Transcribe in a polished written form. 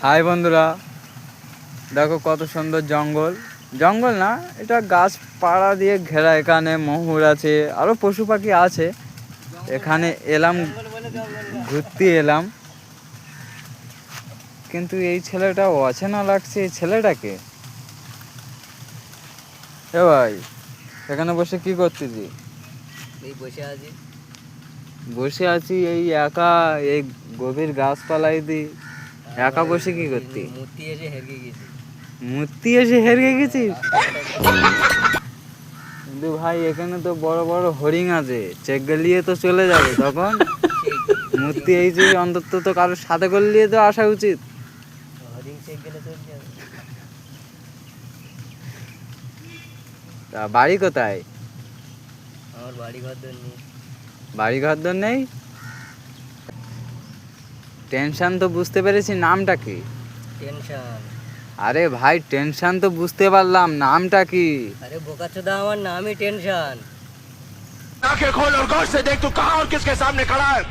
High বন্ধুরা, দেখো কত সুন্দর জঙ্গল। জঙ্গল না, এটা গাছপালা দিয়ে ঘেরা। এখানে ময়ূর আছে, আরও পশু পাখি আছে। এখানে এলাম, ঘুরতে এলাম, কিন্তু এই ছেলেটা অচেনা লাগছে। এই ছেলেটাকে এ ভাই, এখানে বসে কি করতেছি? এই বসে আছি। বসে আছি এই একা, এই গভীর গাছপালাই দি একা বসে কি করতি? মূর্তি এসে হেরিয়ে গেছি। মূর্তি এসে হেরিয়ে গেছিস? কিন্তু ভাই এখানে তো বড় বড় হরিণ আছে, চেক গেলিয়ে তো চলে যাবে তখন। মূর্তি এই যে অন্তত তো কারোর সাথে করলিয়ে তো আসা উচিত। হরিণ চেক গেলে চলে যাবে। তা বাড়ি কোথায়? আমার বাড়ি ঘর নেই। বাড়ি ঘর দর নেই? টেনশন তো বুঝতে পেরেছি, নামটা কি? টেনশন? আরে ভাই টেনশন তো বুঝতে পারলাম, নামটা কি? আরে বোকাচোদা, আমার নামই টেনশন। आंखें खोल और गौर से देख तू कहां और किसके सामने खड़ा है।